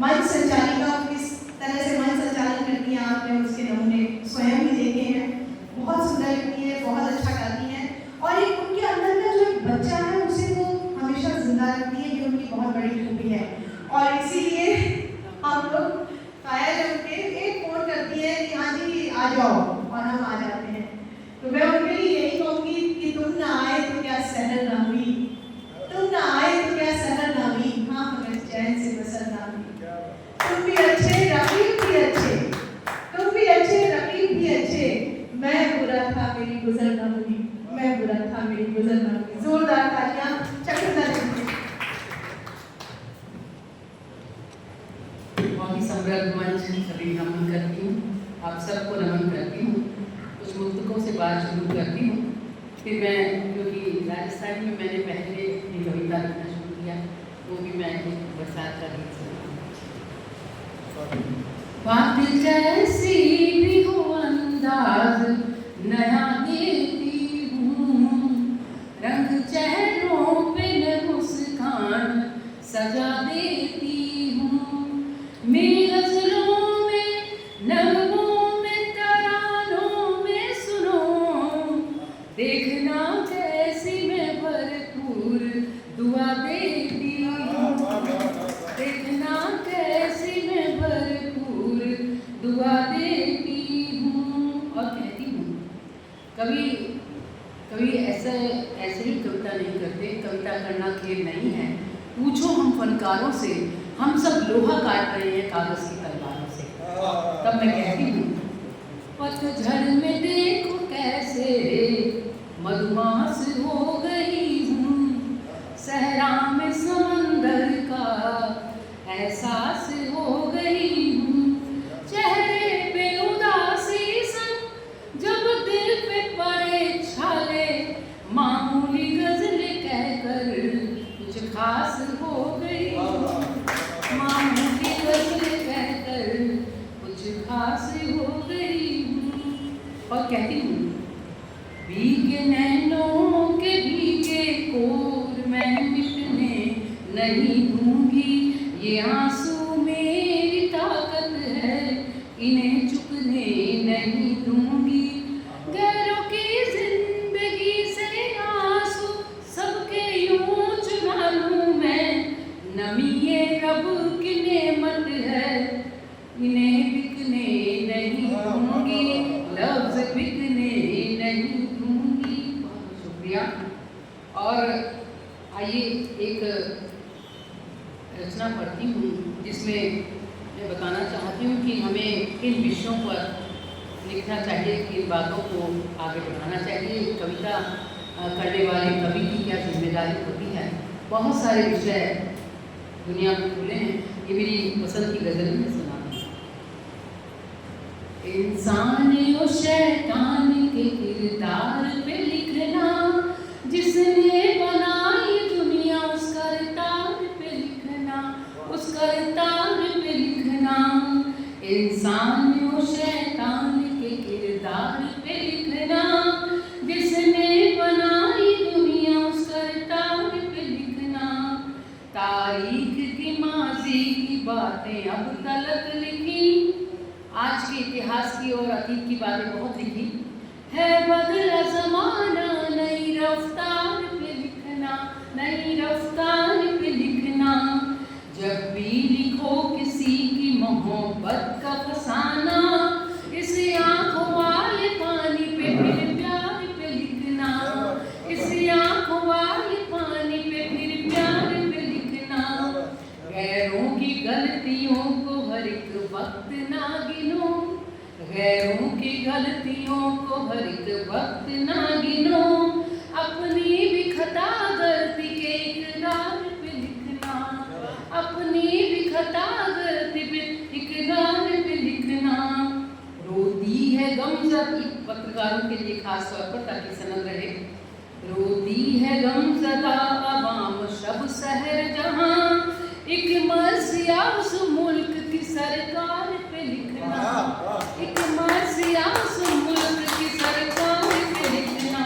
मंच संचालिका किस तरह से मंच संचालन करती हैं आपने उसके नमूने स्वयं ही देखे हैं। बहुत सुंदर लिखती है, बहुत अच्छा गाती हैं और एक उनके अंदर का जो एक बच्चा है उसे वो हमेशा जिंदा रखती है, ये उनकी बहुत बड़ी खूबी है। और इसीलिए हम लोग काया जब के एक फोन करती है कि हाँ जी आ जाओ और हम आ जाते हैं। तो मैं उनके लिए यही कहूँगी कि तुम ना आए तो क्या सहर ना हुई, तुम ना आए तो क्या सहर ना हुई, हाँ हमें चैन से बसर ना हुई। तुम भी अच्छे रकीब भी अच्छे, तुम भी अच्छे रकीब भी अच्छे, मैं बुरा था मेरी गुजर ना हुई, मैं बुरा था मेरी गुजर ना हुई। जोरदार तालियां चक्रधर जी। बहुत ही समृद्ध मंच सभी नमन करती हूँ, आप सबको नमन करती हूँ। कुछ मुक्तकों से बात शुरू करती हूँ, फिर मैं क्योंकि राजस्थान में मैंने पहले ही कविता लिखना शुरू किया, वो भी मैं एक बरसात का गीत सुनाऊँ। बात जैसी भी हो अंदाज नया देती हूँ, रंग चेहरों पे न मुस्कान सजा देती हूँ। मेरी गजलों में नगमों में तरानों में सुनो, देखना कैसी मैं भरपूर दुआ देती हूँ, देखना कैसी मैं भरपूर दुआ देती हूँ। और कहती हूँ कभी कभी ऐसे ही कविता नहीं करते, कविता करना खेल नहीं है, पूछो हम फनकारों से, हम सब लोहा काट रहे हैं कागज की तलवारों से। तब मैं कहती हूँ पतझड़ में देखो कैसे मधुमास हो गई हूँ, सहरा में समंदर का एहसास हो गई हूँ। चेहरे पे उदासी संग जब दिल पे पड़े छाले, मामूली गजल कहकर कुछ खास हो गई हूँ, मामूली गजल कहकर कुछ खास हो गई हूँ। और कहती हूँ भीगे नैनों के भीगे कोर मैं मिटने नहीं दूंगी, ये आंसू मेरी ताकत है इन्हें चुकने नहीं दूंगी। गैरों की जिंदगी से आंसू सबके यूं चुरा लूं मैं, नमी ये रब की नेमत है इन्हें बिकने नहीं दूंगी, लफ्ज बिकने नहीं दूंगी। बहुत शुक्रिया। और आइए एक रचना पढ़ती हूँ जिसमें मैं बताना चाहती हूँ कि हमें किन विषयों पर लिखना चाहिए, किन बातों को आगे बढ़ाना चाहिए। कविता करने वाले कवि की क्या जिम्मेदारी होती है। बहुत सारे विषय दुनिया में खुले हैं, ये मेरी पसंद की गज़ल में सुना। इंसान और शैतान के किरदार पे लिखना, जिसने बनाई दुनिया उस करतार पे लिखना, उस करतार पे लिखना। इंसान और शैतान के किरदार पे लिखना, जिसने बनाई दुनिया उस करतार पे लिखना। तारीख की माजी की बातें अब तलक लिखी, आज के इतिहास की और अतीत की बातें बहुत लिखी है। बदला ज़माना नई रफ्तार पे लिखना, नई रफ्तार पे लिखना। जब भी लिखो किसी की मोहब्बत का फसाना, इस आँखों वाले पानी पे फिर प्यार पे लिखना, इस आँखों वाले पानी पे फिर प्यार पे लिखना। गैरों की गलतियों को हर एक वक्त ना गिनो, गैरों की गलतियों को हर एक वक्त ना गिनो। अपनी भी खता गलती के इकरार पे लिखना, अपनी भी खता गलती पे इकरार पे लिखना। रोती है गमज़द, पत्रकारों के लिए खास तौर पर ताकि सनद रहे। रोती है गमज़दा अवाम शब सहर जहाँ, एक मर्ज़िया उस मुल्क की सरकार पे लिखना, एक मर्ज़िया उस मुल्क की सरकार पे लिखना।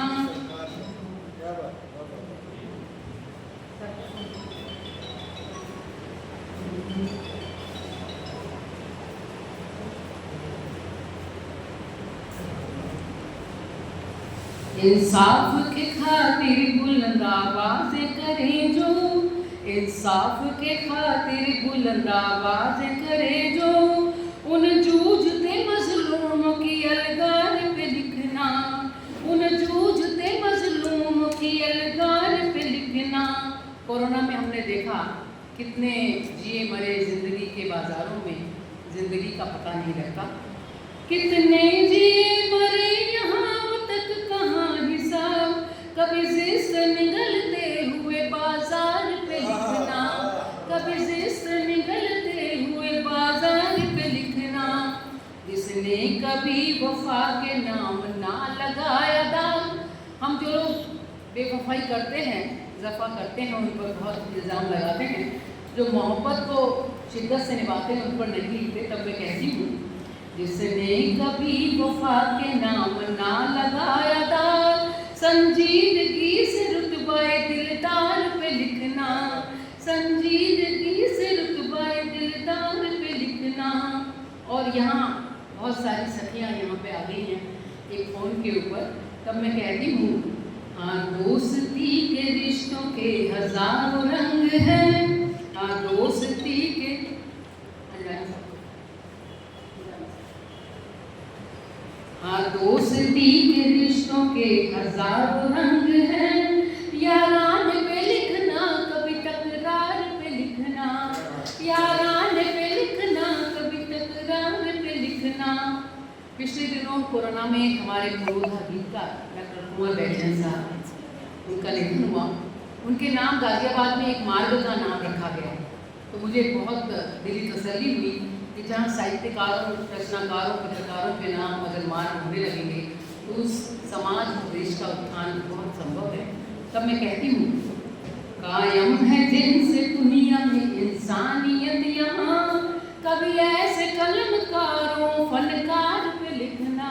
इंसाफ के खातिर बुलंद आवाज़ें करें जो, इंसाफ के खातिर बुलंद आवाज़ें करें जो, उन जूझते मजलूमों की अलगार पे लिखना, उन जूझते मजलूमों की अलगार पे लिखना। कोरोना में हमने देखा कितने जिए मरे जिंदगी के बाजारों में, जिंदगी का पता नहीं रहता। कितने जिए मरे यहाँ तक कहाँ हिसाब, कभी जिस्त निगलते हुए बाजार पे लिखना, कभी जिस्त निगलते हुए बाजार पे लिखना। जिसने कभी वफा के नाम ना लगाया दाम, हम जो लोग बेवफाई करते हैं, जफा करते हैं, उन पर बहुत इल्ज़ाम लगाते हैं, जो मोहब्बत को शिद्दत से निभाते हैं उन पर नहीं लिखते। तब मैं कहती हूँ, जिसने कभी वफा के नाम ना लगाया दाग, संजीदगी से रुतबाए दिलदार पे लिखना, संजीदगी से रुतबाए दिलदार पे लिखना। और यहाँ बहुत सारी सखियाँ यहाँ पे आ गई हैं एक फ़ोन के ऊपर। तब मैं कहती हूँ, हाँ दोस्ती के रिश्तों के हजारों रंग हैं, हाँ दोस्ती के, हाँ दोस्ती के रिश्तों के हजारों रंग हैं। यारान पे लिखना कभी तकरार पे लिखना, यारान पे लिखना कभी तकरार पे लिखना। पिछले दिनों कोरोना में हमारे पुरोधा गीतकार डॉक्टर कुंवर बैजन साहब, उनका निधन हुआ। उनके नाम गाजियाबाद में एक मार्ग का नाम रखा गया। तो मुझे बहुत दिली तसल्ली हुई कि जहाँ साहित्यकारों, रचनाकारों, पत्रकारों के नाम अगर मार्ग होने लगेंगे तो उस समाज और देश का उत्थान बहुत संभव है। तब मैं कहती हूँ, कायम है जिनसे दुनिया में इंसानियत यहाँ, कभी ऐसे कलमकारों फनकार पे लिखना,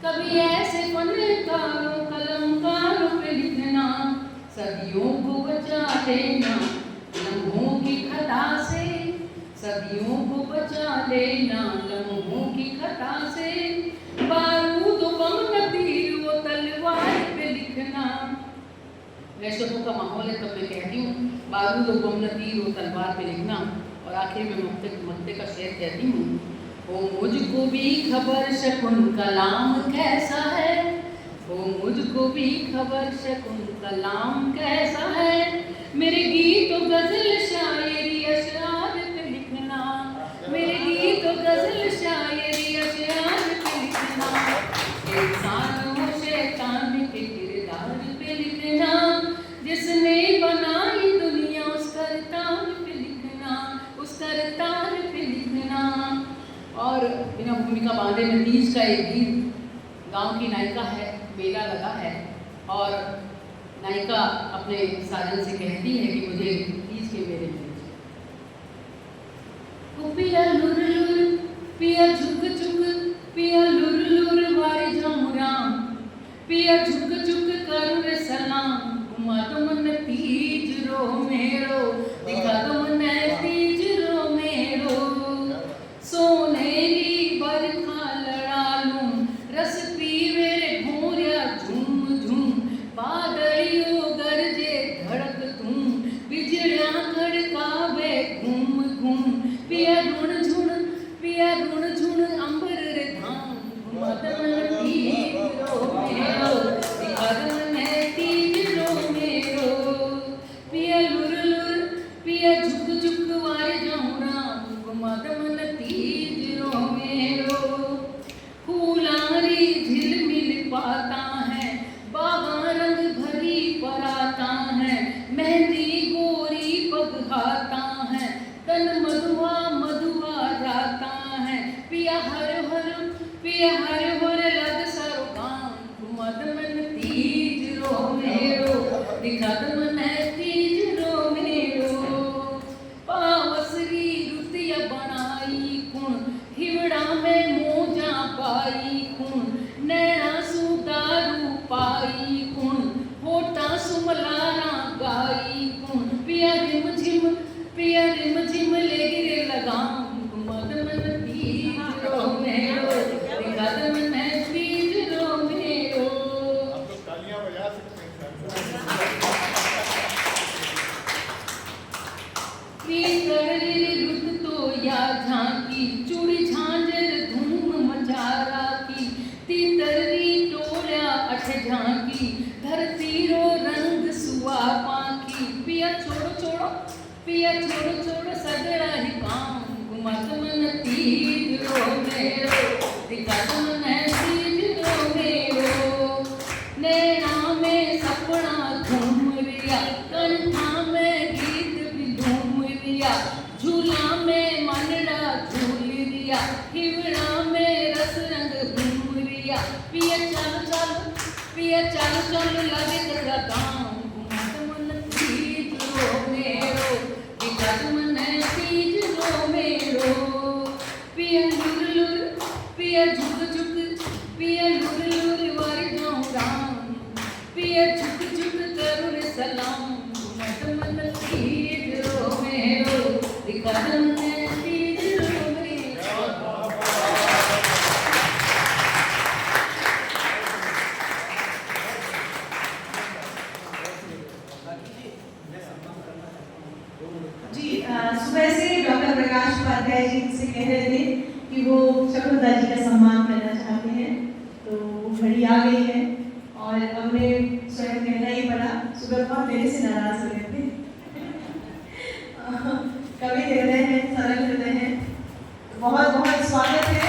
कभी ऐसे फनकारों कलमकारों पे लिखना। सदियों को बचा लेना लम्हों की खता से, सदियों को बचा लेना लम्हों की खता से। बारूद बम न तीर वो तलवार पे लिखना। वैश्यों का माहौल है, तब मैं कहती हूँ, बारूद बम न तीर वो तलवार पे लिखना। और आखिर में मक्ते का शेर कहती हूँ, ओ मुझको भी खबर शकुन कलाम कैसा है, ओ मुझको भी खबर शकुन कलाम कैसा है। मेरे गीत तो गजल शायरी अशआर पे लिखना, मेरे गीत तो गजल शायरी अशआर पे लिखना। इंसान और शैतान के किरदार पे लिखना, जिसने बनाई दुनिया उस करतार पे लिखना, उस करतार पे लिखना। और बिना भूमिका बांधे में तीज का एक गीत, गांव की नायिका है, मेला लगा है, और नायिका अपने साजन से कहती है कि मुझे तीज के मेले में पिया लुर लुर, पिया झुक झुक, पिया लुर लुर वारे जामुराम, पिया झुक झुक करूँ रे सलाम। घुमा दो मन तीज रो मेरो, दिखा दो मन तीज रो मेरो। सोने की बरखा लड़ा लूं, रस पीवे रे भोरिया झूम झूम। बादलियों गरजे धड़क दूं, बिजलियां कड़कावे घूम घूम। पिया ढूंढ झुण, पिया ढूंढ झुण अंबर रे धाम। घुमा दो मन तीज रो मेरो, दिखा दो मन तीज रो मेरो। पिया लुर लुर, पिया झुक झुक वारे जाऊं राम। घुमा दो मन तीज रो मेरो। फूलारी झिलमिल पाता है, बाबा रंग भरी पराता है। मेहंदी गोरी पगहाता है, तन मधुआ मधुआ राता है। पिया हर हर, पिया हर हर लग सरो गाम। घुमा दो मन तीज रो मेरो, दिखा दो मन तीज रो मेरो। पावसरी रुतिया बनाई कुण, हिवड़ा में मोजा पाई कुण। नैना सुदारू पाई कुण, होठा सुमलाना गाई कुण। पिया रिम झिम, पिया रिम झिम ले गिरे लगाम। घुमा दो मन तीज रो मेरो, दिखा दो मन तीज रो मेरो। पीतरी रुत तो या झांकी चूड़ी झांझर धूम मचारा की तीतरी टोल्या अठ झांकी धरती रो रंग सुआ पाकी पिया छोड़ो छोड़ो पिया छोड़ो छोड़ो सगड़ा ही काम घुमत मन तीज रो मेरो दिखत मन तीज रो मेरो नैना में सपना घूम रिया कंठा में गीत भी धूम रिया झूला में मनड़ा झूल रिया हिवड़ा में रस रंग घूम रिया पिया चलो चलो पिया चलो चलो लगे तेरा काम घुमत मन तीज रो मेरो दिखत मन तीज रो मेरो पिया लुर लुर पिया झुक झुक पिया लुर लुर वारी गाँव राम पिया झुक झुक करुण सलाम घुमत मन तीज रो मेरो दिखत मन तीज रो मेरो जी सुबह से डॉक्टर प्रकाश उपाध्याय जी से कह रहे थे कि वो शकुंतला जी का सम्मान करना चाहते हैं, तो वो घड़ी आ गई है और अब उन्हें स्वयं कहना ही पड़ा। सुबह बहुत मेरे से नाराज हो गए थे। कवि हृदय हैं, सरल हृदय हैं, बहुत बहुत स्वागत है।